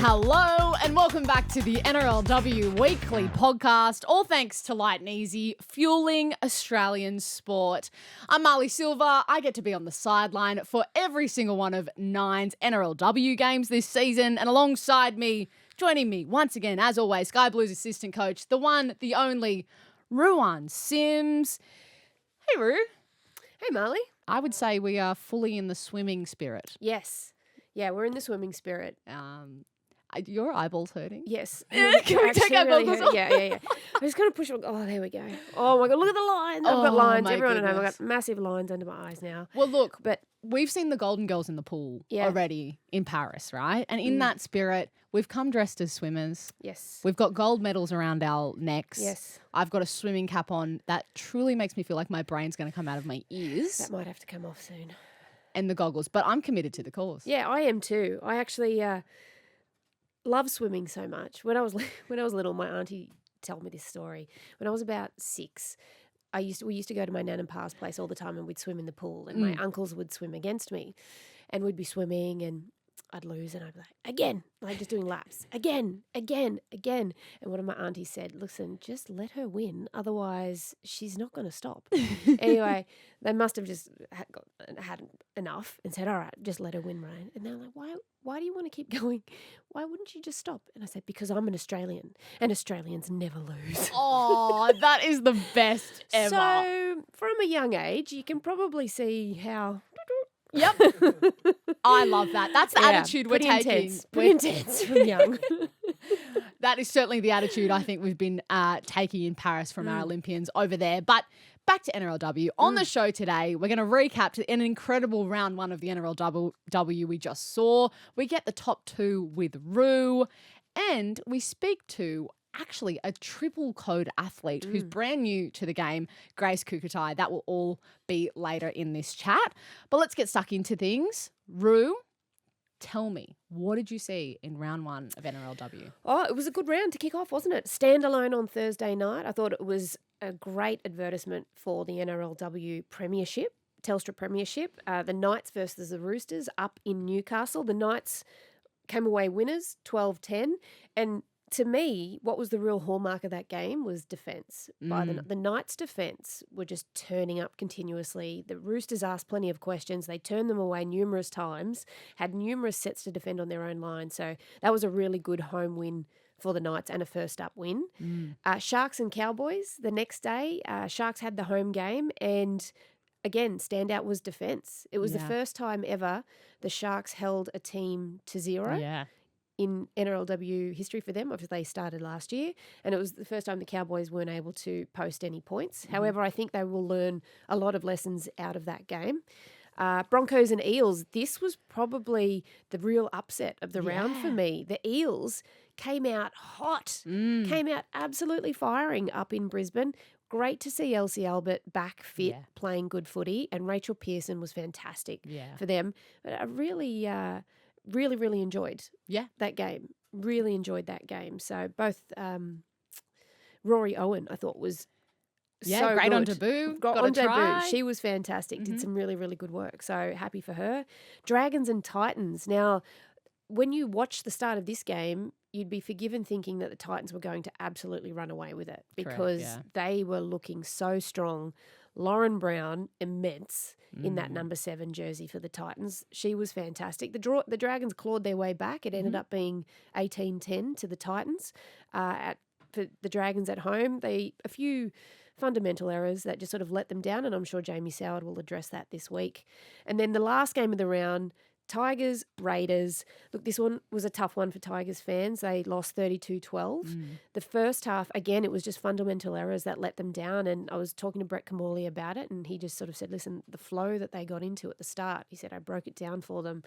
Hello and welcome back to the NRLW weekly podcast, all thanks to Lite and Easy, fueling Australian sport. I'm Marlee Silva. I get to be on the sideline for every single one of Nine's NRLW games this season, and alongside me, joining me once again, as always, Sky Blues assistant coach, the one, the only, Ruan Sims. Hey, Ru. Hey, Marlee. I would say we are fully in the swimming spirit. Yes. Yeah, we're in the swimming spirit. Your eyeballs hurting? Yes. Can we take our goggles off? Yeah. I just got to push. Oh, there we go. Oh, my God. Look at the lines. I've got lines. Everyone at home, I've got massive lines under my eyes now. Well, look, but we've seen the Golden Girls in the pool already in Paris, right? And in that spirit, we've come dressed as swimmers. Yes. We've got gold medals around our necks. Yes. I've got a swimming cap on that truly makes me feel like my brain's going to come out of my ears. That might have to come off soon. And the goggles, but I'm committed to the cause. Yeah, I am too. I actually love swimming so much. When I was little, my auntie told me this story. When I was about 6, we used to go to my nan and pa's place all the time, and we'd swim in the pool, and my uncles would swim against me, and we'd be swimming, and I'd lose, and I'd be like, again, like just doing laps, again. And one of my aunties said, listen, just let her win, otherwise she's not going to stop. Anyway, they must have just had enough and said, all right, just let her win, Ryan. And they're like, why do you want to keep going? Why wouldn't you just stop? And I said, because I'm an Australian, and Australians never lose. Oh, that is the best ever. So from a young age, you can probably see how... Yep. I love that. That's the attitude we're taking. Pretty intense from young. That is certainly the attitude I think we've been taking in Paris from our Olympians over there. But back to NRLW. On the show today, we're going to recap an incredible round 1 of the NRLW we just saw. We get the top 2 with Ru, and we speak to actually a triple code athlete who's brand new to the game, Grace Kukutai. That will all be later in this chat. But let's get stuck into things. Ru, tell me, what did you see in round 1 of NRLW? Oh, it was a good round to kick off, wasn't it? Standalone on Thursday night. I thought it was a great advertisement for the NRLW Premiership, Telstra Premiership. The Knights versus the Roosters up in Newcastle. The Knights came away winners, 12-10. And to me, what was the real hallmark of that game was defence. The Knights' defence were just turning up continuously. The Roosters asked plenty of questions. They turned them away numerous times, had numerous sets to defend on their own line. So that was a really good home win for the Knights and a first-up win. Sharks and Cowboys, the next day, Sharks had the home game, and again, standout was defence. It was the first time ever the Sharks held a team to 0. In NRLW history for them. Obviously, they started last year, and it was the first time the Cowboys weren't able to post any points. However, I think they will learn a lot of lessons out of that game. Broncos and Eels, this was probably the real upset of the round for me. The Eels came out hot, came out absolutely firing up in Brisbane. Great to see Elsie Albert back fit, playing good footy, and Rachel Pearson was fantastic for them. But I really enjoyed that game. Really enjoyed that game. So both Rory Owen, I thought, was so great good. On debut. Got on a try. debut. She was fantastic. Did some really, really good work. So happy for her. Dragons and Titans. Now, when you watch the start of this game, you'd be forgiven thinking that the Titans were going to absolutely run away with it because they were looking so strong. Lauren Brown, immense in that number 7 jersey for the Titans. She was fantastic. The Dragons clawed their way back. It ended up being 18-10 to the Titans. For the Dragons at home, a few fundamental errors that just sort of let them down, and I'm sure Jamie Soward will address that this week. And then the last game of the round, Tigers, Raiders. Look, this one was a tough one for Tigers fans. They lost 32-12. The first half, again, it was just fundamental errors that let them down. And I was talking to Brett Camorley about it, and he just sort of said, listen, the flow that they got into at the start, he said, I broke it down for them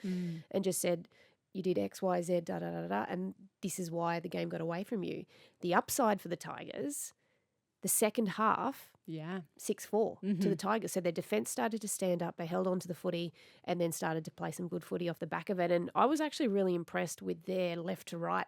and just said, you did X, Y, Z, da-da-da-da, and this is why the game got away from you. The upside for the Tigers, the second half, 6-4 to the Tigers. So their defence started to stand up. They held on to the footy and then started to play some good footy off the back of it. And I was actually really impressed with their left to right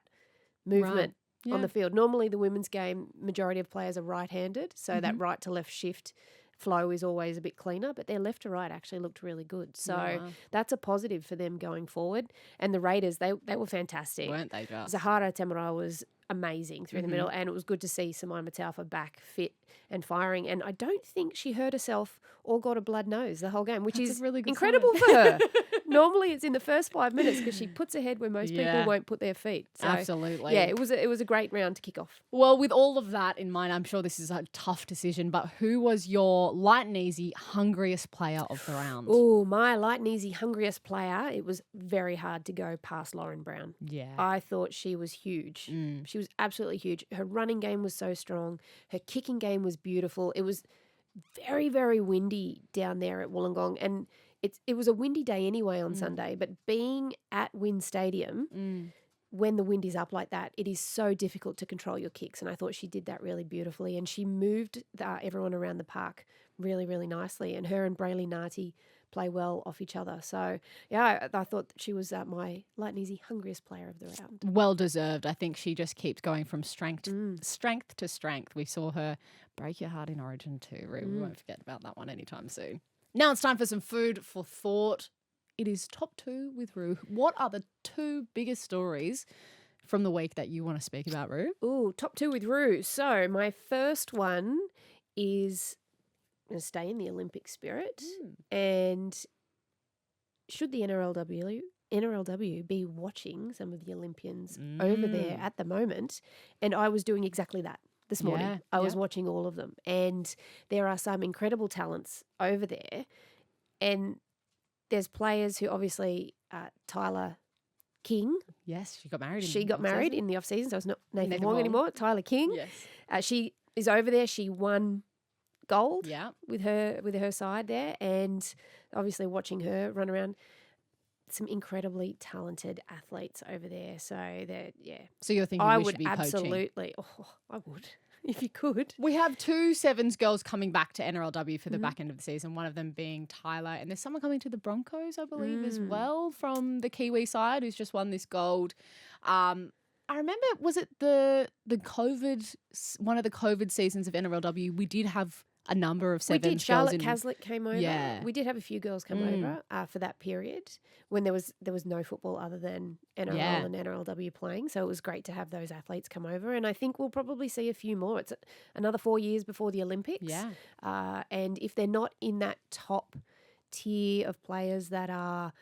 movement on the field. Normally the women's game, majority of players are right-handed. So that right to left shift flow is always a bit cleaner, but their left to right actually looked really good. So that's a positive for them going forward. And the Raiders, they were fantastic. Weren't they just? Zahara Tamarai was amazing through the middle, and it was good to see Simone Mataufa back fit and firing. And I don't think she hurt herself or got a blood nose the whole game, which That's is a really good incredible sign. for her. Normally it's in the first 5 minutes because she puts her head where most people Yeah. won't put their feet. So, Absolutely. yeah, it was a great round to kick off. Well, with all of that in mind, I'm sure this is a tough decision, but who was your light and easy hungriest player of the round? Oh, my light and easy hungriest player. It was very hard to go past Lauren Brown. Yeah. I thought she was huge. She was absolutely huge. Her running game was so strong. Her kicking game was beautiful. It was very, very windy down there at Wollongong, and it was a windy day anyway on Sunday, but being at Wynn Stadium when the wind is up like that, it is so difficult to control your kicks, and I thought she did that really beautifully, and she moved everyone around the park really, really nicely, and her and Brayley Narty play well off each other. So, yeah, I thought she was my light and easy hungriest player of the round. Well deserved. I think she just keeps going from strength to strength. We saw her break your heart in Origin too, Rue. We won't forget about that one anytime soon. Now it's time for some food for thought. It is top 2 with Rue. What are the 2 biggest stories from the week that you want to speak about, Rue? Ooh, top 2 with Rue. So my first one is going to stay in the Olympic spirit. And should the NRLW be watching some of the Olympians over there at the moment? And I was doing exactly that this morning. Yeah, I was watching all of them. And there are some incredible talents over there. And there's players who obviously, Tyler King. Yes, she got married. She got married in the off-season, so it's not Nathan Nathan Wong Wong. anymore. Tyler King. Yes. She is over there. She won gold Yeah. with her side there, and obviously watching her run around. Some incredibly talented athletes over there. So So you're thinking I we would should be poaching? absolutely. Oh, I would if you could. We have 2 Sevens girls coming back to NRLW for the back end of the season, one of them being Tyler. And there's someone coming to the Broncos, I believe, as well from the Kiwi side who's just won this gold. I remember, was it the COVID, one of the COVID seasons of NRLW, we did have a number of Sevens We did. girls Charlotte in. Caslick came over. Yeah. We did have a few girls come over for that period when there was no football other than NRL and NRLW playing. So it was great to have those athletes come over. And I think we'll probably see a few more. It's another 4 years before the Olympics. Yeah. And if they're not in that top tier of players that are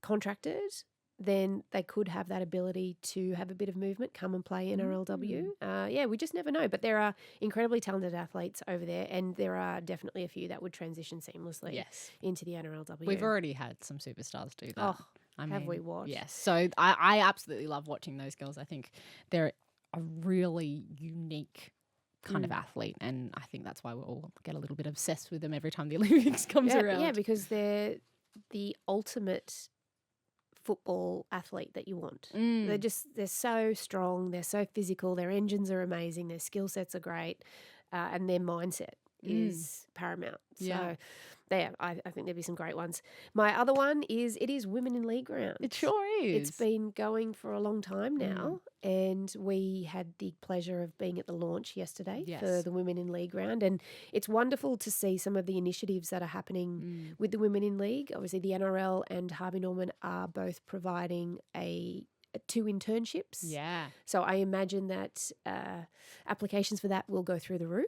contracted, then they could have that ability to have a bit of movement, come and play NRLW. We just never know. But there are incredibly talented athletes over there, and there are definitely a few that would transition seamlessly into the NRLW. We've already had some superstars do that. Have we watched? Yes. So I absolutely love watching those girls. I think they're a really unique kind of athlete, and I think that's why we all get a little bit obsessed with them every time the Olympics comes around. Yeah, because they're the ultimate football athlete that you want. They're so strong, they're so physical, their engines are amazing, their skill sets are great, and their mindset is paramount. So I think there'd be some great ones. My other one is it is Women in League round. It sure is. It's been going for a long time now, and we had the pleasure of being at the launch yesterday for the Women in League round, and it's wonderful to see some of the initiatives that are happening with the Women in League. Obviously, the NRL and Harvey Norman are both providing 2 internships. Yeah. So I imagine that applications for that will go through the roof.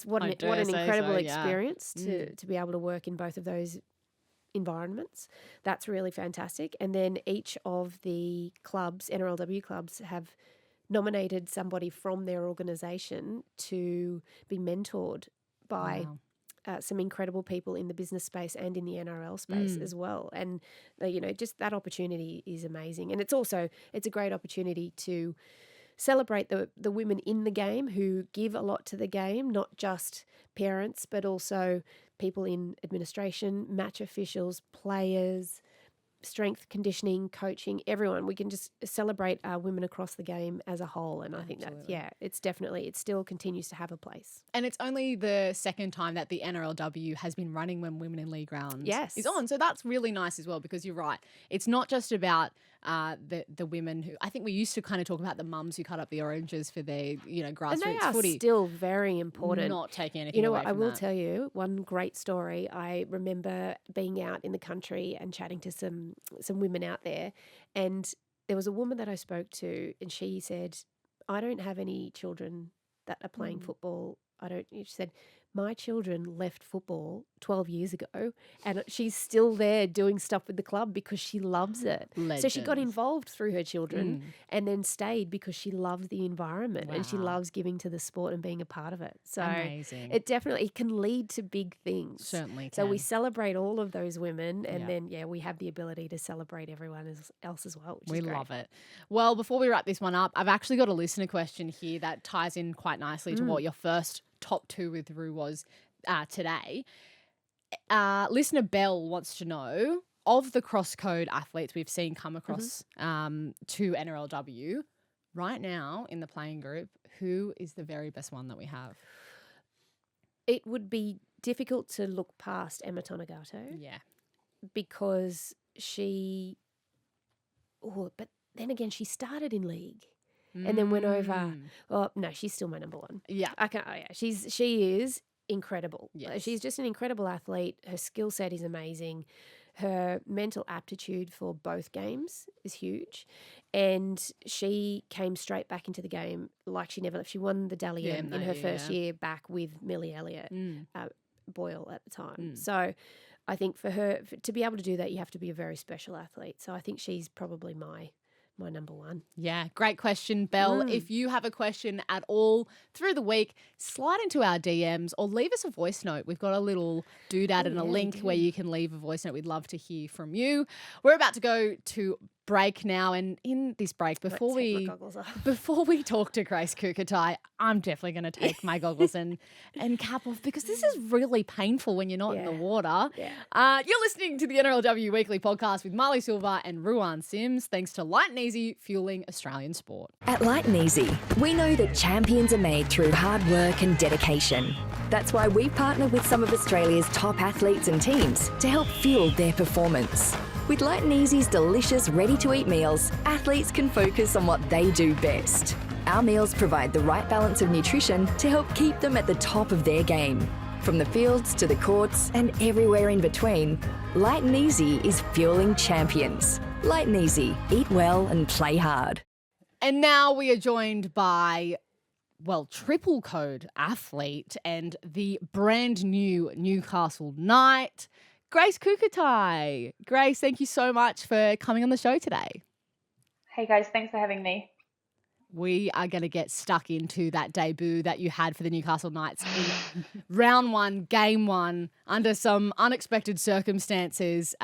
What an dare say incredible so, yeah. experience to be able to work in both of those environments. That's really fantastic. And then each of the clubs, NRLW clubs, have nominated somebody from their organisation to be mentored by some incredible people in the business space and in the NRL space as well. And, just that opportunity is amazing. And it's a great opportunity to celebrate the women in the game who give a lot to the game, not just parents, but also people in administration, match officials, players, strength conditioning, coaching, everyone. We can just celebrate women across the game as a whole. And I think it still continues to have a place. And it's only the second time that the NRLW has been running when Women in League round Yes. is on. So that's really nice as well, because you're right. It's not just about the women who, I think we used to kind of talk about the mums who cut up the oranges for their, And grassroots they are footy. still very important. Not taking anything You know away what? I from will that. tell you one great story. I remember being out in the country and chatting to some women out there, and there was a woman that I spoke to, and she said, "I don't have any children that are playing football. She said, my children left football 12 years ago and she's still there doing stuff with the club because she loves it. So she got Legends. involved through her children and then stayed because she loves the environment and she Wow. loves giving to the sport and being a part of it. So Amazing. it definitely can lead to big things. Certainly So we can. celebrate all of those women and Yeah. then, we have the ability to celebrate everyone else as well, which We is great. love it. Well, before we wrap this one up, I've actually got a listener question here that ties in quite nicely to what your first top two with Rue was today. Listener Bell wants to know, of the cross-code athletes we've seen come across to NRLW, right now in the playing group, who is the very best one that we have? It would be difficult to look past Emma Tonegato. Yeah. Because but then again, she started in league and then went over. Oh, no, she's still my number one. Yeah. She is incredible. Yes. She's just an incredible athlete. Her skill set is amazing. Her mental aptitude for both games is huge. And she came straight back into the game like she never left. She won the Dally M in her first year back with Millie Elliott, Boyle at the time. So I think for her, to be able to do that, you have to be a very special athlete. So I think she's probably my number one. Yeah, great question, Belle. If you have a question at all through the week, slide into our DMs or leave us a voice note. We've got a little doodad and a link where you can leave a voice note. We'd love to hear from you. We're about to go to break now, and in this break, before we talk to Grace Kukutai, I'm definitely going to take my goggles and cap off, because this is really painful when you're not in the water. Yeah. You're listening to the NRLW Weekly Podcast with Marlee Silva and Ruan Sims, thanks to Lite and Easy, fueling Australian sport. At Lite and Easy, we know that champions are made through hard work and dedication. That's why we partner with some of Australia's top athletes and teams to help fuel their performance. With Lite and Easy's delicious, ready-to-eat meals, athletes can focus on what they do best. Our meals provide the right balance of nutrition to help keep them at the top of their game. From the fields to the courts and everywhere in between, Lite and Easy is fueling champions. Lite and Easy. Eat well and play hard. And now we are joined by, triple code athlete and the brand new Newcastle Knight, Grace Kukutai. Grace, thank you so much for coming on the show today. Hey guys, thanks for having me. We are going to get stuck into that debut that you had for the Newcastle Knights in round one, game one, under some unexpected circumstances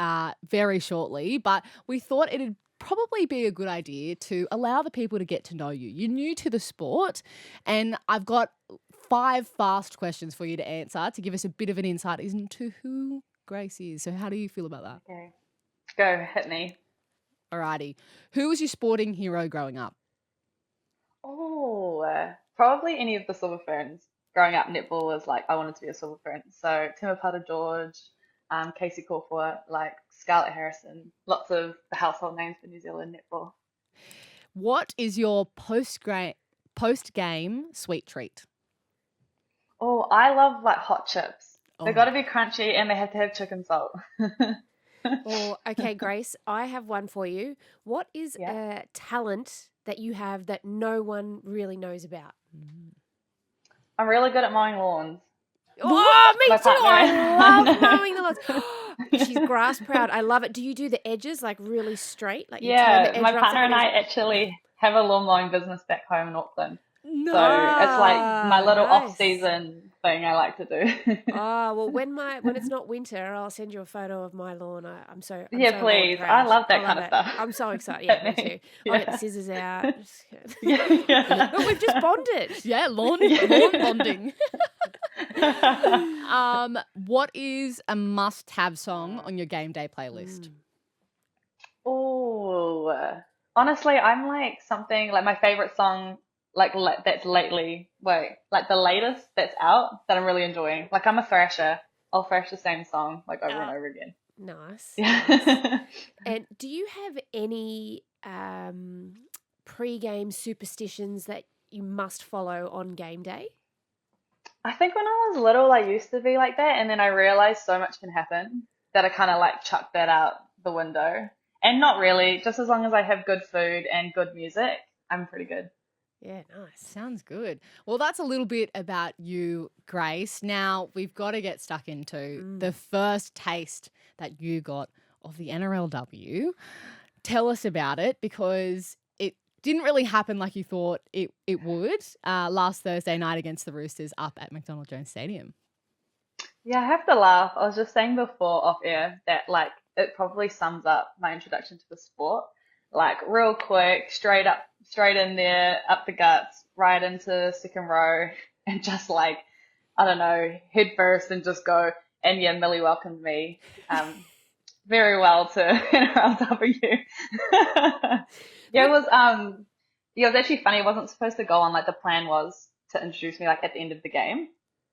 very shortly. But we thought it'd probably be a good idea to allow the people to get to know you. You're new to the sport, and I've got 5 fast questions for you to answer to give us a bit of an insight into who Grace is. So how do you feel about that? Okay. Go, hit me. Alrighty. Who was your sporting hero growing up? Probably any of the Silva Ferns. Growing up, netball was I wanted to be a Silva Fern. So Timapata George, Casey Corford, Scarlett Harrison, lots of the household names for New Zealand netball. What is your post-game sweet treat? Oh, I love hot chips. They've got to be crunchy and they have to have chicken salt. Okay, Grace, I have one for you. What is a talent that you have that no one really knows about? I'm really good at mowing lawns. Oh, me My too. partner. I love mowing the lawns. She's grass proud. I love it. Do you do the edges really straight? You turn the edge my upside partner and down? I actually have a lawn mowing business back home in Auckland. No. So it's my little Nice. off-season thing I like to do. Oh, well, when it's not winter, I'll send you a photo of my lawn. I'm so Please. proud. I love that kind of it. stuff. I'm so excited. Yeah, me too. I'll get the scissors out. Yeah. But we've just bonded. Yeah, lawn bonding. What is a must-have song on your game day playlist? Oh, honestly, I'm something my favorite song that's lately, the latest that's out that I'm really enjoying. I'm a thrasher. I'll thrash the same song over and over again. Nice. Yeah. And do you have any pre-game superstitions that you must follow on game day? I think when I was little, I used to be like that, and then I realized so much can happen that I kind of like chucked that out the window. And not really, just as long as I have good food and good music, I'm pretty good. Yeah, nice. Sounds good. Well, that's a little bit about you, Grace. Now we've got to get stuck into the first taste that you got of the NRLW. Tell us about it, because it didn't really happen like you thought it would last Thursday night against the Roosters up at McDonald Jones Stadium. Yeah, I have to laugh. I was just saying before off air that like it probably sums up my introduction to the sport. Like real quick, straight up, straight in there, up the guts, right into second row, and just like, I don't know, head first and just go. And yeah, Millie welcomed me very well to NRLW. Yeah, it was yeah, it was actually funny. It wasn't supposed to go on. Like the plan was to introduce me like at the end of the game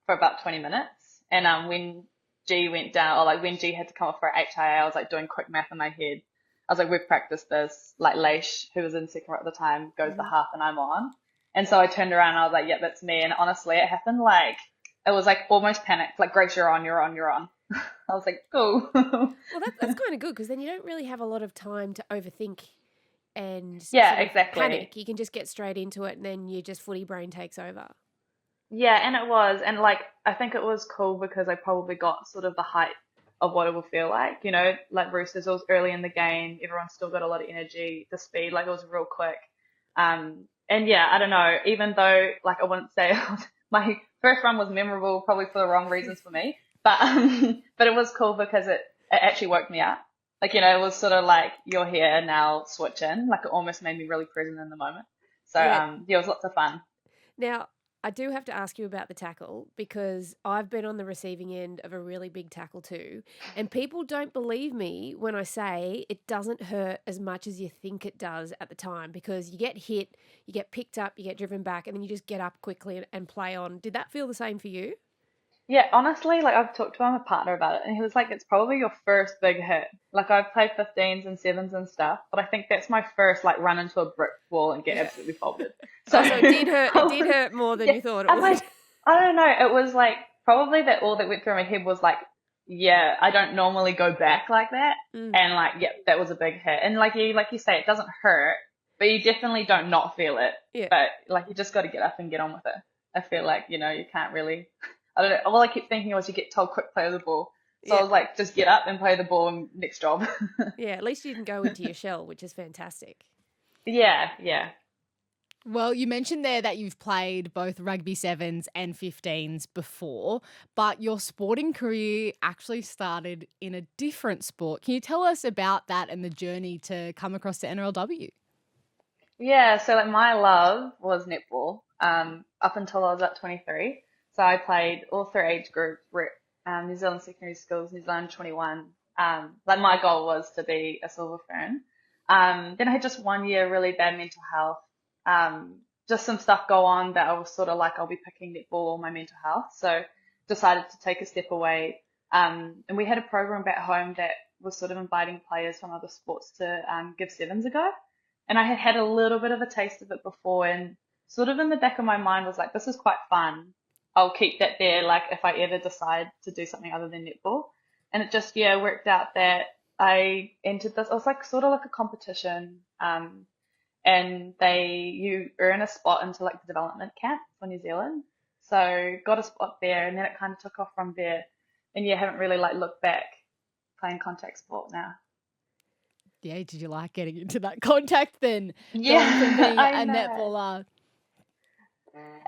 for about 20 minutes. And when G went down, or like when G had to come off for HIA, I was like doing quick math in my head. I was like, we've practiced this. Like Leish, who was in second row at the time, goes the half and I'm on. And so I turned around and I was like, yep, that's me. And honestly, it happened like, it was like almost panicked. Like, Grace, you're on, you're on, you're on. I was like, cool. Well, that's kind of good, because then you don't really have a lot of time to overthink and Yeah, sort of exactly. panic. You can just get straight into it, and then you just footy brain takes over. Yeah, and it was. And like, I think it was cool because I probably got sort of the height of what it would feel like, you know, like Roosters, it was early in the game. Everyone still got a lot of energy, the speed, like it was real quick. And yeah, I don't know, even though like I wouldn't say my first run was memorable, probably for the wrong reasons for me, but it was cool because it actually woke me up. Like, you know, it was sort of like, you're here now, switch in. Like it almost made me really present in the moment. So Yeah. yeah, it was lots of fun. Now, I do have to ask you about the tackle, because I've been on the receiving end of a really big tackle too. And people don't believe me when I say it doesn't hurt as much as you think it does at the time, because you get hit, you get picked up, you get driven back, and then you just get up quickly and play on. Did that feel the same for you? Yeah, honestly, like I've talked to my partner about it, and he was like, "It's probably your first big hit." Like I've played 15s and 7s and stuff, but I think that's my first like run into a brick wall and get absolutely folded. So it did hurt. It did hurt more than yeah, you thought it I'm would. like, I don't know. It was like probably that all that went through my head was like, yeah, I don't normally go back like that, and like, yeah, that was a big hit. And like you say, it doesn't hurt, but you definitely don't not feel it. Yeah. But like you just got to get up and get on with it. I feel like, you know, you can't really. I don't know. All I kept thinking was you get told quick play the ball. So I was like, just get up and play the ball and next job. Yeah, at least you didn't go into your shell, which is fantastic. Yeah, yeah. Well, you mentioned there that you've played both rugby 7s and 15s before, but your sporting career actually started in a different sport. Can you tell us about that and the journey to come across the NRLW? Yeah, so like my love was netball, up until I was at 23. So I played all three age groups, New Zealand secondary schools, New Zealand 21. Like my goal was to be a Silva Fern. Then I had just 1 year really bad mental health. Just some stuff go on that I was sort of like, I'll be picking netball or my mental health. So decided to take a step away. And we had a program back home that was sort of inviting players from other sports to give 7s a go. And I had had a little bit of a taste of it before, and sort of in the back of my mind was like, this is quite fun. I'll keep that there, like if I ever decide to do something other than netball. And it just, yeah, worked out that I entered this. It was like sort of like a competition, and you earn a spot into like the development camp for New Zealand. So got a spot there, and then it kind of took off from there. And yeah, haven't really like looked back playing contact sport now. Yeah, did you like getting into that contact then? Yeah, Going from being I a know. netballer.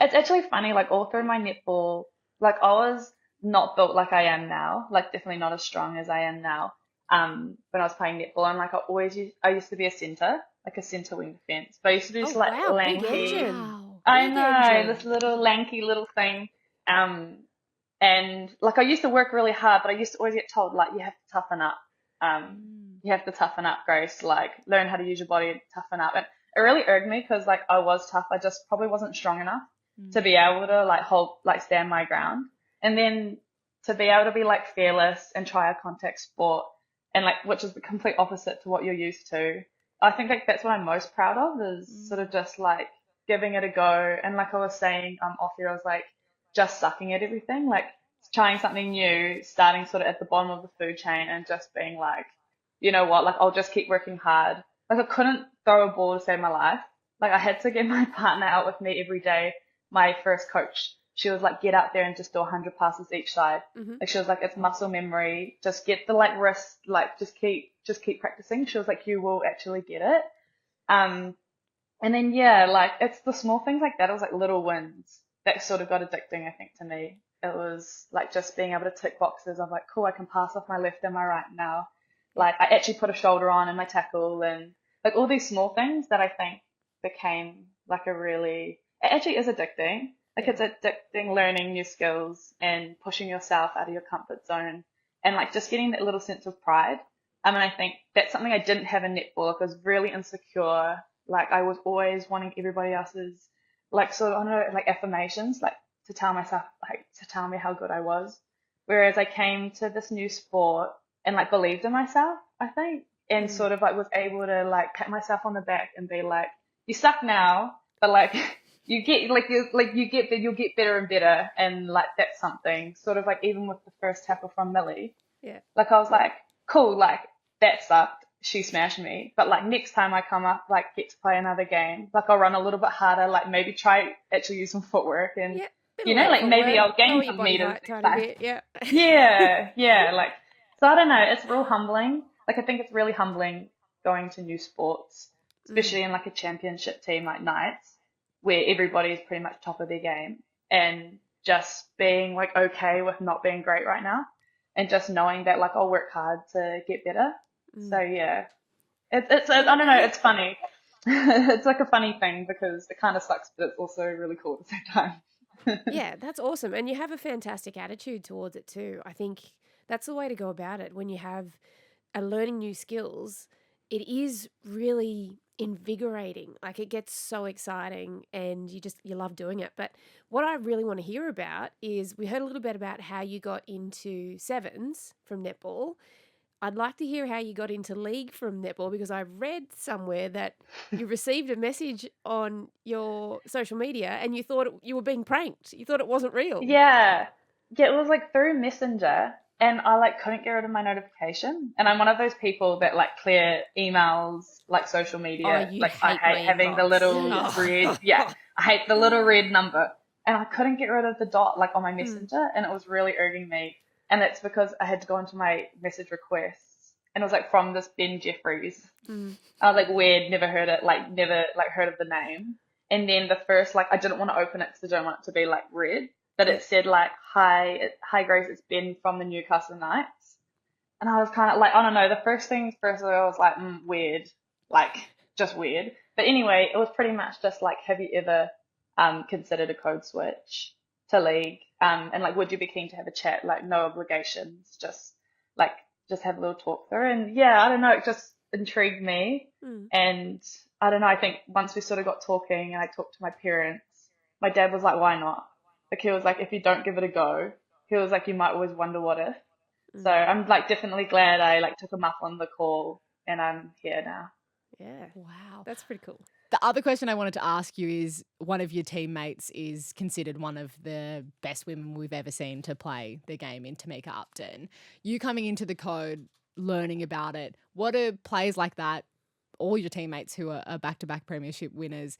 It's actually funny, like all through my netball, like I was not built like I am now, like definitely not as strong as I am now. When I was playing netball, and like I used to be a centre, like a centre wing defence, but I used to be just like wow, big lanky. engine. Wow. I Big know, engine. this little lanky little thing. And like I used to work really hard, but I used to always get told like you have to toughen up. You have to toughen up, Grace. Like learn how to use your body to toughen up. And it really irked me because like I was tough. I just probably wasn't strong enough to be able to stand my ground. And then to be able to be like fearless and try a contact sport and like which is the complete opposite to what you're used to. I think like that's what I'm most proud of is sort of just like giving it a go. And like I was saying off here, I was like just sucking at everything, like trying something new, starting sort of at the bottom of the food chain and just being like, you know what, like I'll just keep working hard. Like I couldn't throw a ball to save my life. Like I had to get my partner out with me every day. My first coach, she was like, get out there and just do 100 passes each side. Like she was like, it's muscle memory. Just get the like wrist, like just keep practicing. She was like, you will actually get it. And then yeah, like it's the small things like that. It was like little wins that sort of got addicting, I think, to me. It was like just being able to tick boxes of like, cool, I can pass off my left and my right now. Like I actually put a shoulder on in my tackle and like all these small things that I think became like it actually is addicting. Like it's addicting learning new skills and pushing yourself out of your comfort zone and like just getting that little sense of pride. I mean, I think that's something I didn't have in netball. Like I was really insecure. Like I was always wanting everybody else's like sort of, I don't know, like affirmations, like to tell myself, like to tell me how good I was. Whereas I came to this new sport and like believed in myself, I think, and sort of like was able to like pat myself on the back and be like, you suck now, but like you'll get better and better, and like that's something. Sort of like even with the first tackle from Marlee, like I was like, cool, like that sucked, she smashed me, but like next time I come up, like get to play another game, like I'll run a little bit harder, like maybe try actually use some footwork and you know, like maybe I'll gain some meters. Yeah, like so I don't know, it's real humbling. Like I think it's really humbling going to new sports, especially in like a championship team like Knights, where everybody is pretty much top of their game, and just being like okay with not being great right now, and just knowing that like I'll work hard to get better. So yeah, it's I don't know, it's funny. It's like a funny thing because it kind of sucks, but it's also really cool at the same time. Yeah, that's awesome. And you have a fantastic attitude towards it too. I think that's the way to go about it. When you have learning new skills, it is really invigorating. Like it gets so exciting and you love doing it. But what I really want to hear about is we heard a little bit about how you got into sevens from netball. I'd like to hear how you got into league from netball, because I read somewhere that you received a message on your social media and you thought you were being pranked. You thought it wasn't real. Yeah, it was like through Messenger, and I like couldn't get rid of my notification. And I'm one of those people that like clear emails, like social media. Like I hate having the little red. Yeah, I hate the little red number, and I couldn't get rid of the dot like on my Messenger, and it was really irking me. And it's because I had to go into my message requests, and it was like from this Ben Jeffries. I was like, weird, never heard it, like never like heard of the name. And then the first, like I didn't want to open it because I don't want it to be like read, but it said like, hi Grace, it's Ben from the Newcastle Knights. And I was kind of like, I don't know, the first things first, I was like, weird, like just weird. But anyway, it was pretty much just like, have you ever considered a code switch to league? And like, would you be keen to have a chat? Like, no obligations, just have a little talk through. And yeah, I don't know, it just intrigued me. And I don't know, I think once we sort of got talking and I talked to my parents, my dad was like, why not? Like, he was like, if you don't give it a go, he was like, you might always wonder what if. So I'm like definitely glad I like took him up on the call, and I'm here now. Yeah. Wow. That's pretty cool. The other question I wanted to ask you is, one of your teammates is considered one of the best women we've ever seen to play the game in Tamika Upton. You coming into the code, learning about it, what are players like that, all your teammates who are back-to-back premiership winners,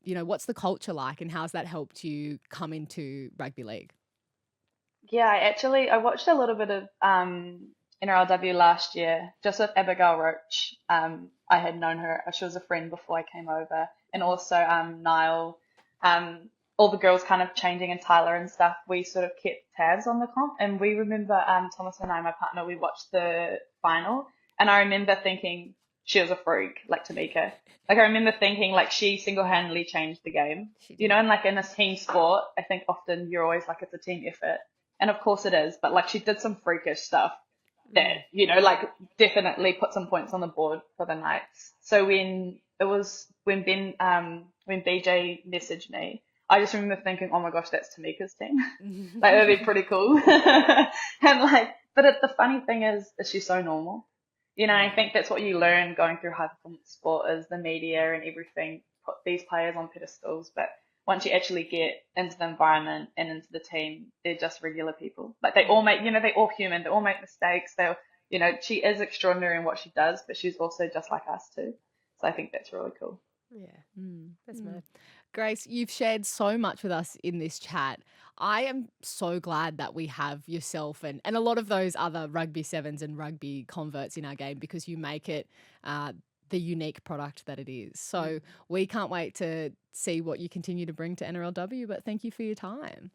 what's the culture like, and how's that helped you come into rugby league? Yeah, I watched a little bit of NRLW last year, just with Abigail Roach. I had known her, she was a friend before I came over, and also Niall, all the girls kind of changing, and Tyler and stuff. We sort of kept tabs on the comp, and we remember Thomas and I, my partner, we watched the final, and I remember thinking she was a freak, like Tamika. Like I remember thinking like she single-handedly changed the game, and like in a team sport, I think often you're always like it's a team effort, and of course it is, but like she did some freakish stuff that, like definitely put some points on the board for the Knights. So when BJ messaged me, I just remember thinking, oh my gosh, that's Tamika's team. Like that'd be pretty cool. And like But the funny thing is she's so normal. I think that's what you learn going through high performance sport is the media and everything put these players on pedestals. But once you actually get into the environment and into the team, they're just regular people. Like they all make, they're all human. They all make mistakes. She is extraordinary in what she does, but she's also just like us too. So I think that's really cool. Yeah, that's mad. Grace, you've shared so much with us in this chat. I am so glad that we have yourself and a lot of those other rugby sevens and rugby converts in our game because you make it the unique product that it is. So we can't wait to see what you continue to bring to NRLW, but thank you for your time.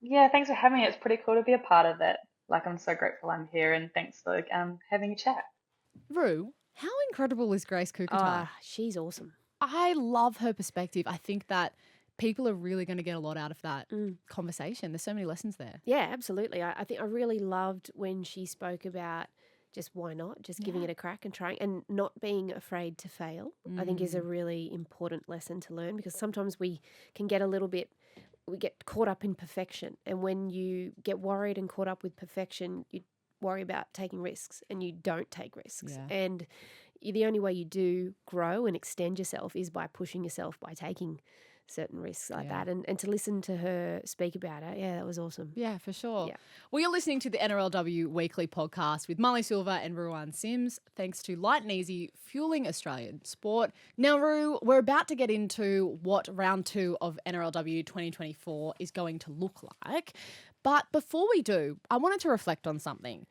Yeah, thanks for having me. It's pretty cool to be a part of it. Like, I'm so grateful I'm here, and thanks for having a chat. Rue, how incredible is Grace Kukutai? She's awesome. I love her perspective. I think that people are really going to get a lot out of that conversation. There's so many lessons there. Yeah, absolutely. I think I really loved when she spoke about just why not, just giving it a crack and trying and not being afraid to fail, I think is a really important lesson to learn because sometimes we can get we get caught up in perfection. And when you get worried and caught up with perfection, you worry about taking risks and you don't take risks. Yeah. And the only way you do grow and extend yourself is by pushing yourself, by taking certain risks like that. And to listen to her speak about it, that was awesome. Yeah, for sure. Yeah. Well, you're listening to the NRLW Weekly Podcast with Marlee Silva and Ruan Sims, thanks to Lite and Easy, fueling Australian sport. Now, Ru, we're about to get into what round 2 of NRLW 2024 is going to look like. But before we do, I wanted to reflect on something.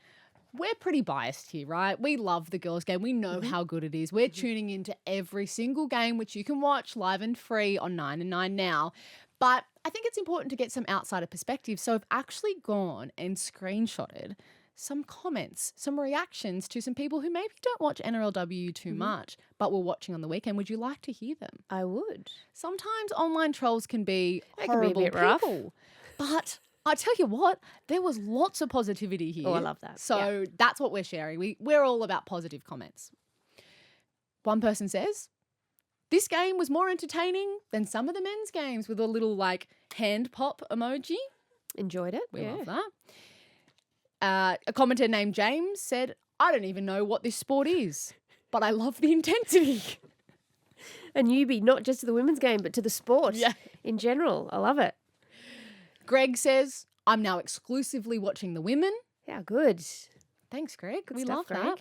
We're pretty biased here, right? We love the girls' game. We know how good it is. We're tuning into every single game, which you can watch live and free on 9 and 9 now. But I think it's important to get some outsider perspective. So I've actually gone and screenshotted some comments, some reactions to some people who maybe don't watch NRLW too much, but were watching on the weekend. Would you like to hear them? I would. Sometimes online trolls can be They horrible can be a bit rough. people, but I tell you what, there was lots of positivity here. Oh, I love that. So that's what we're sharing. We're all about positive comments. One person says, this game was more entertaining than some of the men's games with a little hand pop emoji. Enjoyed it. We love that. A commenter named James said, I don't even know what this sport is, but I love the intensity. A newbie, not just to the women's game, but to the sport in general. I love it. Greg says, I'm now exclusively watching the women. Yeah, good. Thanks, Greg. Good we stuff, love Greg. that.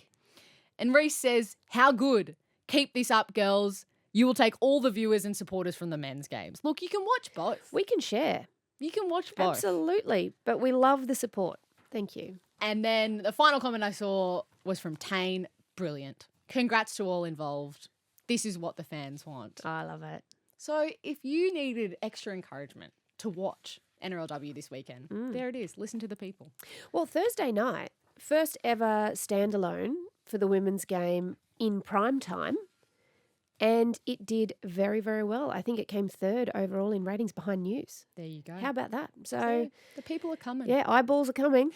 And Reese says, how good. Keep this up, girls. You will take all the viewers and supporters from the men's games. Look, you can watch both. We can share. You can watch both. Absolutely. But we love the support. Thank you. And then the final comment I saw was from Tane. Brilliant. Congrats to all involved. This is what the fans want. I love it. So if you needed extra encouragement to watch NRLW this weekend, there it is. Listen to the people. Well, Thursday night, first ever standalone for the women's game in prime time. And it did very, very well. I think it came third overall in ratings behind News. There you go. How about that? So So the people are coming. yeah, eyeballs are coming.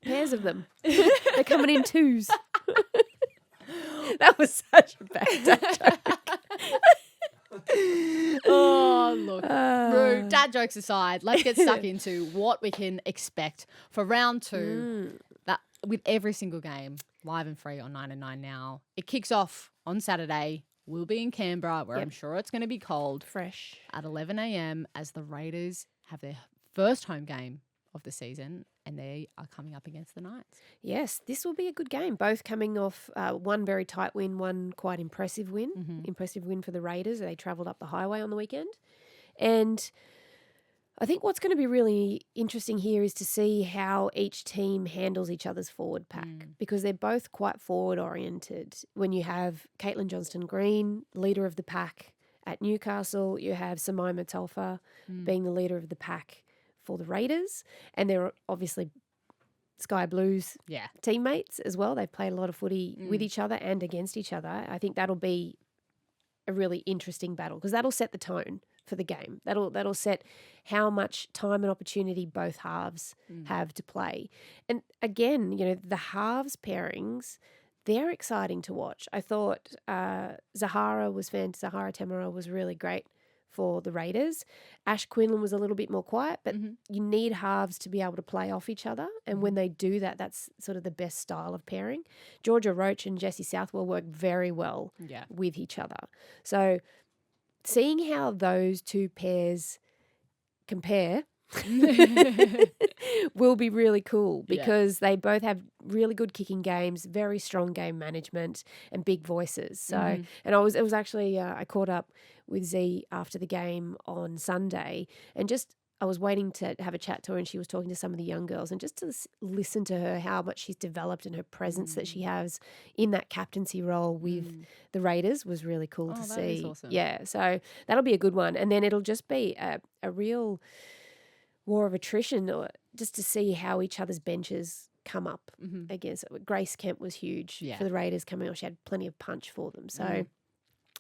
Pairs of them. They're coming in twos. That was such a bad dad joke. Oh, look. Rue, dad jokes aside, let's get stuck into what we can expect for round 2 that with every single game, live and free on 9 and 9 now. It kicks off on Saturday. We'll be in Canberra, where I'm sure it's going to be cold. Fresh. At 11 a.m. as the Raiders have their first home game of the season, and they are coming up against the Knights. Yes, this will be a good game. Both coming off one very tight win, one quite impressive win. Impressive win for the Raiders. They travelled up the highway on the weekend. And I think what's going to be really interesting here is to see how each team handles each other's forward pack because they're both quite forward oriented. When you have Caitlin Johnston-Green, leader of the pack at Newcastle, you have Samaima Taufa being the leader of the pack for the Raiders, and they're obviously Sky Blues teammates as well. They've played a lot of footy with each other and against each other. I think that'll be a really interesting battle because that'll set the tone for the game. That'll set how much time and opportunity both halves have to play. And again, the halves pairings, they're exciting to watch. I thought Zahara Temara was really great for the Raiders. Ash Quinlan was a little bit more quiet, but Mm-hmm. you need halves to be able to play off each other. And when they do that, that's sort of the best style of pairing. Georgia Roach and Jessie Southwell work very well Yeah. with each other. So seeing how those two pairs compare will be really cool Yeah. because they both have really good kicking games, very strong game management, and big voices. So, Mm-hmm. and it was actually I caught up with Z after the game on Sunday, and I was waiting to have a chat to her, and she was talking to some of the young girls, and just to listen to her how much she's developed and her presence that she has in that captaincy role with the Raiders was really cool to Oh, see. that is awesome. Yeah, so that'll be a good one, and then it'll just be a real war of attrition, or just to see how each other's benches come up against. Grace Kemp was huge Yeah. for the Raiders coming on. She had plenty of punch for them. So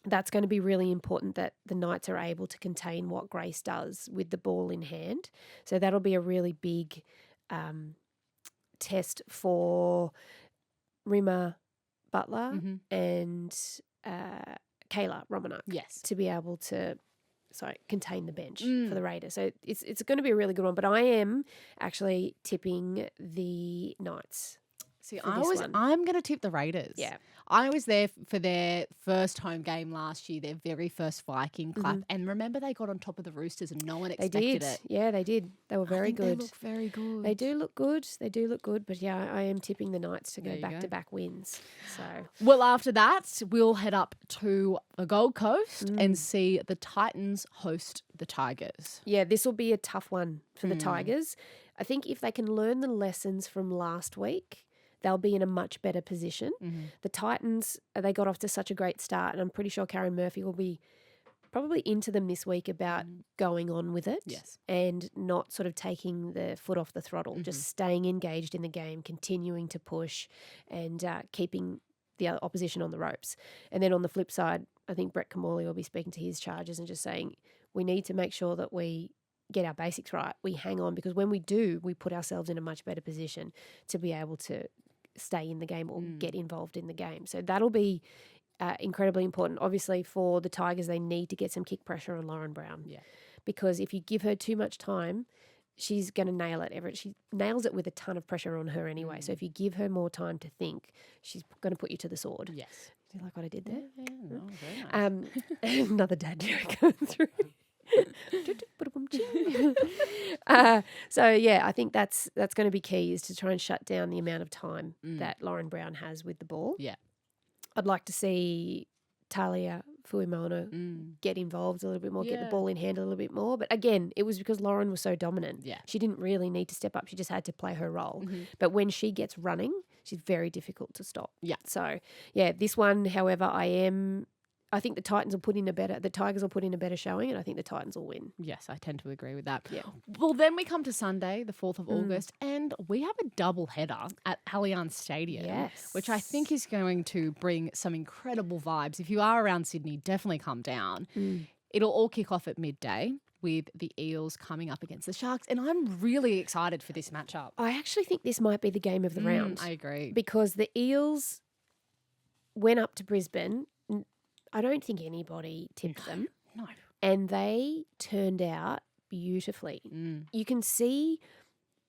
that's going to be really important that the Knights are able to contain what Grace does with the ball in hand. So that'll be a really big test for Rima Butler and Kayla Romanoke Yes. to be able to contain the bench for the Raiders. So it's going to be a really good one. But I am actually tipping the Knights. See, for this one. I'm going to tip the Raiders. Yeah. I was there for their first home game last year, their very first Viking clap. And remember, they got on top of the Roosters and no one They expected did. it. Yeah, they did. They were I very think good. They look very good. They do look good. They do look good. But yeah, I am tipping the Knights to There go you back go. to back wins. So Well, after that, we'll head up to the Gold Coast and see the Titans host the Tigers. yeah, this will be a tough one for the Tigers. I think if they can learn the lessons from last week, they'll be in a much better position. The Titans, they got off to such a great start, and I'm pretty sure Karen Murphy will be probably into them this week about going on with it Yes. and not sort of taking the foot off the throttle, just staying engaged in the game, continuing to push and keeping the opposition on the ropes. And then on the flip side, I think Brett Kamali will be speaking to his charges and just saying we need to make sure that we get our basics right. We hang on, because when we do, we put ourselves in a much better position to be able to stay in the game or get involved in the game. So that'll be incredibly important. Obviously, for the Tigers, they need to get some kick pressure on Lauren Brown. Yeah. Because if you give her too much time, she's going to nail it. She nails it with a ton of pressure on her anyway. So if you give her more time to think, she's going to put you to the sword. Yes. Do you like what I did there? Yeah, no, very nice. Another dad joke going through. So yeah, I think that's going to be key, is to try and shut down the amount of time that Lauren Brown has with the ball. Yeah. I'd like to see Talia Fuimono get involved a little bit more, get the Yeah. ball in hand a little bit more. But again, it was because Lauren was so dominant. Yeah. She didn't really need to step up. She just had to play her role. But when she gets running, she's very difficult to stop. Yeah. So yeah, this one, however, I think the Tigers will put in a better showing, and I think the Titans will win. Yes, I tend to agree with that. Yeah. Well, then we come to Sunday, the 4th of August, and we have a double header at Allianz Stadium, Yes. which I think is going to bring some incredible vibes. If you are around Sydney, definitely come down. It'll all kick off at midday with the Eels coming up against the Sharks, and I'm really excited for this matchup. I actually think this might be the game of the round. I agree. Because the Eels went up to Brisbane. I don't think anybody tipped them. No. And they turned out beautifully. You can see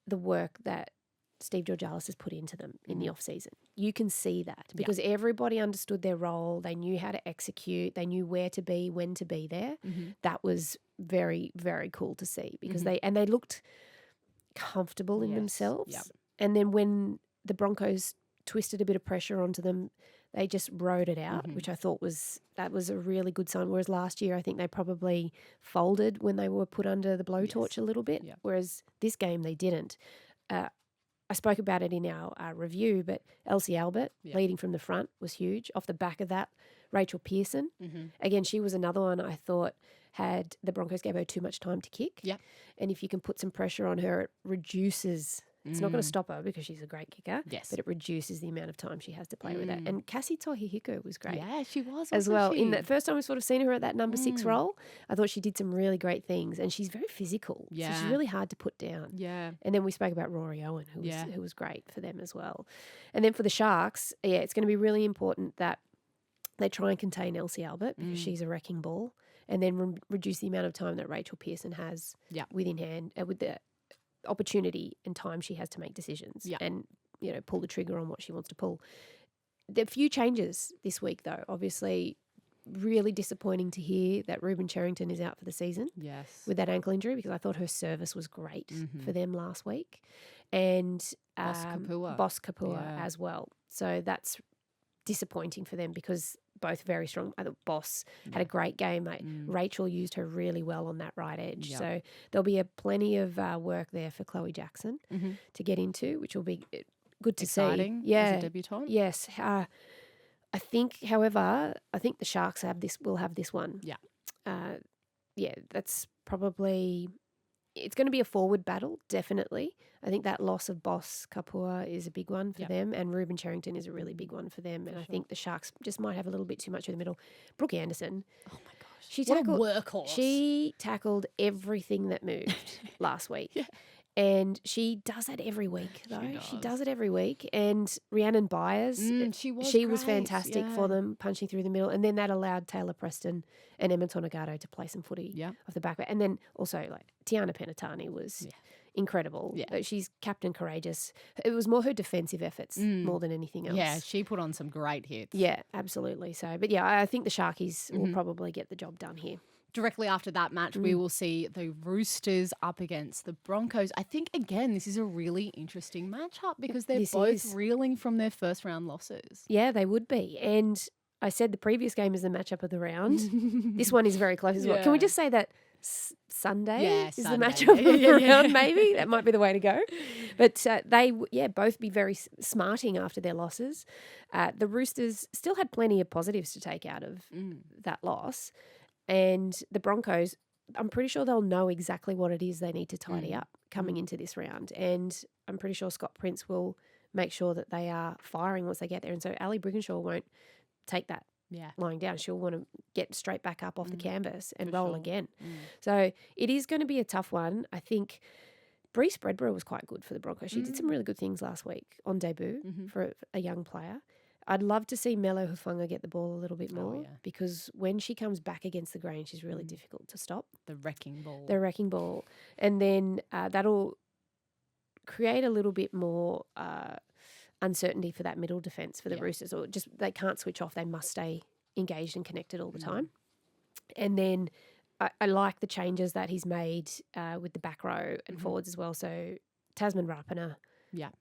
the work that Steve Georgalis has put into them in the off-season. You can see that because everybody understood their role. They knew how to execute. They knew where to be, when to be there. That was very, very cool to see because they looked comfortable in themselves. Yep. And then when the Broncos twisted a bit of pressure onto them, they just rode it out, which I thought was a really good sign. Whereas last year, I think they probably folded when they were put under the blowtorch a little bit. Yep. Whereas this game, they didn't. I spoke about it in our review, but Elsie Albert leading from the front was huge. Off the back of that, Rachel Pearson. Again, she was another one I thought had the Broncos gave her too much time to kick. Yep. And if you can put some pressure on her, it reduces. It's not going to stop her because she's a great kicker. Yes. But it reduces the amount of time she has to play with it. And Cassie Tohihiko was great. Yeah, she was As wasn't well. she? In that first time we sort of seen her at that number 6 role, I thought she did some really great things. And she's very physical. So Yeah. she's really hard to put down. Yeah. And then we spoke about Rory Owen, who was great for them as well. And then for the Sharks, it's going to be really important that they try and contain Elsie Albert because she's a wrecking ball, and then reduce the amount of time that Rachel Pearson has within hand, with the opportunity and time she has to make decisions and, pull the trigger on what she wants to pull. There are a few changes this week, though. Obviously, really disappointing to hear that Ruben Cherrington is out for the season with that ankle injury, because I thought her service was great for them last week. And Boss Kapua as well. So that's disappointing for them, because both very strong. I thought Boss had a great game. Rachel used her really well on that right edge. So there'll be plenty of work there for Chloe Jackson to get into, which will be good to Exciting see. as a debutant. Yes. I think the Sharks will have this one. That's probably. It's going to be a forward battle, definitely. I think that loss of Boss Kapua is a big one for them, and Ruben Cherrington is a really big one for them. And I think the Sharks just might have a little bit too much in the middle. Brooke Anderson. Oh, my gosh. What a workhorse. She tackled everything that moved last week. And she does it every week, though. She does it every week. And Rhiannon Byers, she was fantastic for them, punching through the middle. And then that allowed Taylor Preston and Emma Tonegado to play some footy off the back. And then also, Tiana Penatani was incredible. She's Captain Courageous. It was more her defensive efforts more than anything else. Yeah, she put on some great hits. Yeah, absolutely. So, but I think the Sharkies will probably get the job done here. Directly after that match, we will see the Roosters up against the Broncos. I think, again, this is a really interesting matchup because they're both reeling from their first round losses. Yeah, they would be. And I said the previous game is the matchup of the round. This one is very close as well. Can we just say that Sunday is the matchup of the round, maybe? That might be the way to go. But they both be very smarting after their losses. The Roosters still had plenty of positives to take out of that loss. And the Broncos, I'm pretty sure they'll know exactly what it is they need to tidy up coming into this round. And I'm pretty sure Scott Prince will make sure that they are firing once they get there. And so Ali Brigginshaw won't take that lying down. She'll want to get straight back up off the canvas and roll again. So it is going to be a tough one. I think Breece Bredborough was quite good for the Broncos. She did some really good things last week on debut for a young player. I'd love to see Melo Hufanga get the ball a little bit more because when she comes back against the grain, she's really difficult to stop. The wrecking ball. And then that'll create a little bit more uncertainty for that middle defence for the Roosters, or just they can't switch off. They must stay engaged and connected all the time. And then I like the changes that he's made with the back row and forwards as well. So Tasman Rapana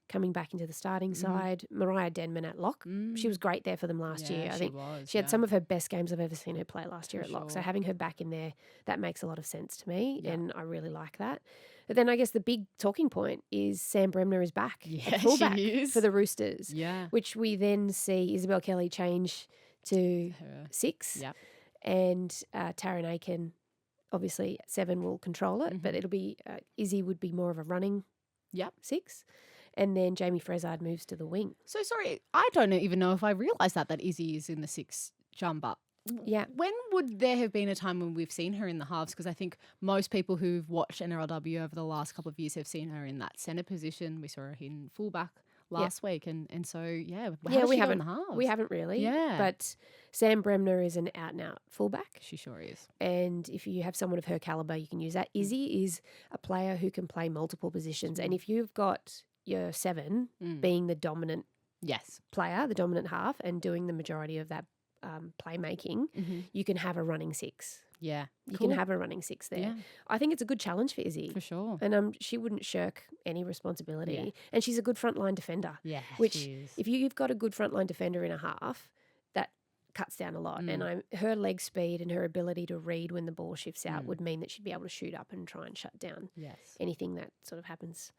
coming back into the starting side. Mariah Denman at lock. She was great there for them last year. I think she had some of her best games I've ever seen her play last year at lock. So having her back in there, that makes a lot of sense to me, and I really like that. But then I guess the big talking point is Sam Bremner is back at fullback for the Roosters, which we then see Isabel Kelly change to 6, and Taryn Aiken, obviously at 7, will control it, but it'll be Izzy would be more of a running 6. And then Jamie Frezard moves to the wing. So, sorry, I don't even know if I realised that Izzy is in the 6 jumper. Yeah. When would there have been a time when we've seen her in the halves? Because I think most people who've watched NRLW over the last couple of years have seen her in that centre position. We saw her in fullback last week. And so, we haven't. The halves? We haven't really. Yeah. But Sam Bremner is an out-and-out fullback. She sure is. And if you have someone of her calibre, you can use that. Izzy is a player who can play multiple positions. And if you've got your 7 being the dominant player, the dominant half, and doing the majority of that playmaking, you can have a running 6. Yeah. You can have a running 6 there. Yeah. I think it's a good challenge for Izzy. For sure. And she wouldn't shirk any responsibility. Yeah. And she's a good frontline defender. Yeah, which, she is. if you've got a good frontline defender in a half, that cuts down a lot. And her leg speed and her ability to read when the ball shifts out would mean that she'd be able to shoot up and try and shut down anything that sort of happens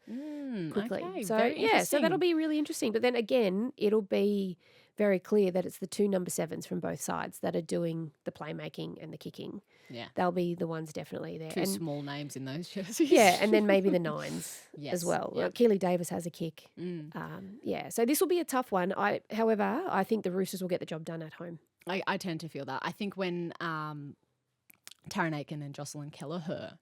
quickly. Okay, so that'll be really interesting. But then again, it'll be very clear that it's the 2 number 7s from both sides that are doing the playmaking and the kicking. Yeah. They'll be the ones definitely there. 2 small names in those jerseys. Yeah, and then maybe the 9s as well. Yep. Keely Davis has a kick. So this will be a tough one. However, I think the Roosters will get the job done at home. I tend to feel that. I think when Taryn Aiken and Jocelyn Kelleher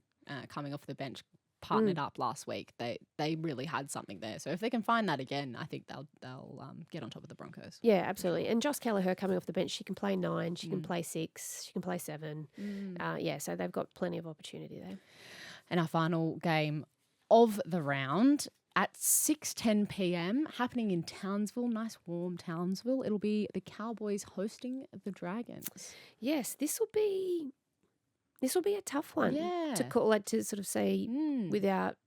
coming off the bench partnered up last week. They really had something there. So if they can find that again, I think they'll get on top of the Broncos. Yeah, absolutely. And Joss Kelleher coming off the bench, she can play 9, she can play 6, she can play 7. So they've got plenty of opportunity there. And our final game of the round at 6:10 p.m. happening in Townsville, nice warm Townsville. It'll be the Cowboys hosting the Dragons. Yes, this will be a tough one to call it, to sort of say without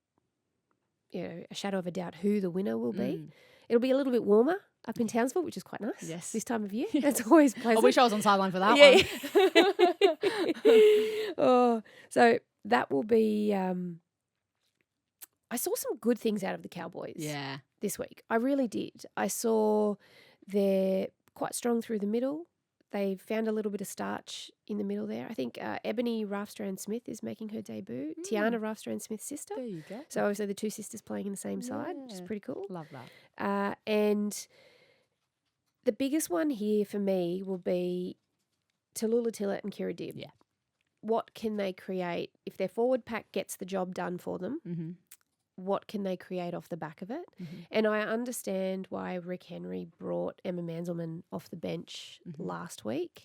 a shadow of a doubt who the winner will be. It'll be a little bit warmer up in Townsville, which is quite nice this time of year. That's always pleasant. I wish I was on sideline for that one. So that will be I saw some good things out of the Cowboys this week. I really did. I saw they're quite strong through the middle. They found a little bit of starch in the middle there. I think Ebony Ralphstrand-Smith is making her debut. Tiana Ralphstrand-Smith's sister. There you go. So obviously the two sisters playing in the same side, which is pretty cool. Love that. And the biggest one here for me will be Tallulah Tillett and Kira Dibb. Yeah. What can they create if their forward pack gets the job done for them? Mm-hmm. What can they create off the back of it? And I understand why Rick Henry brought Emma Manzelmann off the bench last week,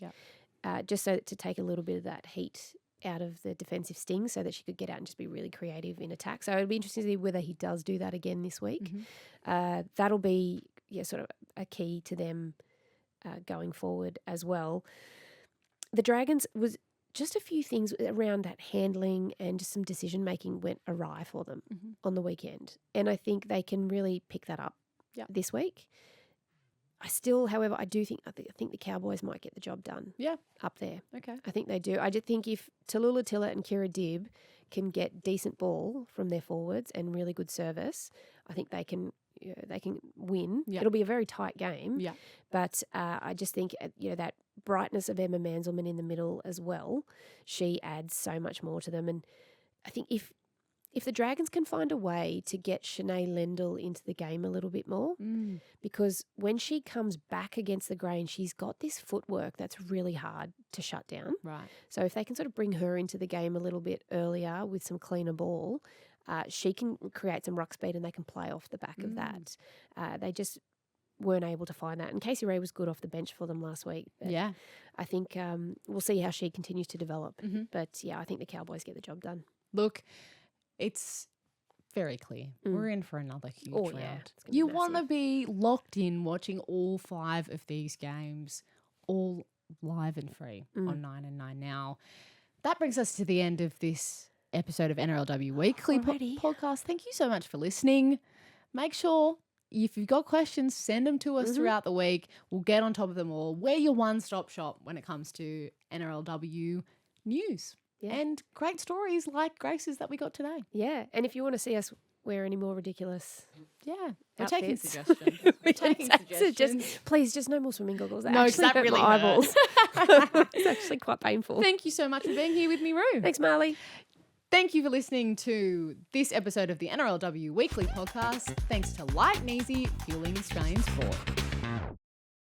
just so to take a little bit of that heat out of the defensive sting so that she could get out and just be really creative in attack. So it'll be interesting to see whether he does do that again this week. That'll be sort of a key to them going forward as well. The Dragons was just a few things around that handling and just some decision making went awry for them on the weekend. And I think they can really pick that up this week. However, I think the Cowboys might get the job done up there. Okay. I think they do. I just think if Tallulah Tillett and Kira Dibb can get decent ball from their forwards and really good service, I think they can win. Yeah. It'll be a very tight game. Yeah. But I just think that brightness of Emma Manzelmann in the middle as well, she adds so much more to them. And I think if the Dragons can find a way to get Shanae Lendl into the game a little bit more, because when she comes back against the grain, she's got this footwork that's really hard to shut down. Right. So if they can sort of bring her into the game a little bit earlier with some cleaner ball, she can create some ruck speed and they can play off the back of that. They just weren't able to find that. And Casey Ray was good off the bench for them last week. But I think we'll see how she continues to develop. But, I think the Cowboys get the job done. Look, it's very clear. We're in for another huge round. Yeah. You want to be locked in watching all 5 of these games, all live and free on 9 and 9 Now. That brings us to the end of this episode of NRLW Weekly podcast. Thank you so much for listening. Make sure if you've got questions, send them to us throughout the week. We'll get on top of them all. We're your one-stop shop when it comes to NRLW news and great stories like Grace's that we got today. Yeah, and if you want to see us wear any more ridiculous we're taking outfits. suggestions. We're taking suggestions. Please, just no more swimming goggles. That No, 'cause actually that hurt really my hurt. eyeballs. It's actually quite painful. Thank you so much for being here with me, Rue. Thanks, Marlee. Thank you for listening to this episode of the NRLW Weekly podcast. Thanks to Lite and Easy, fueling Australian sport.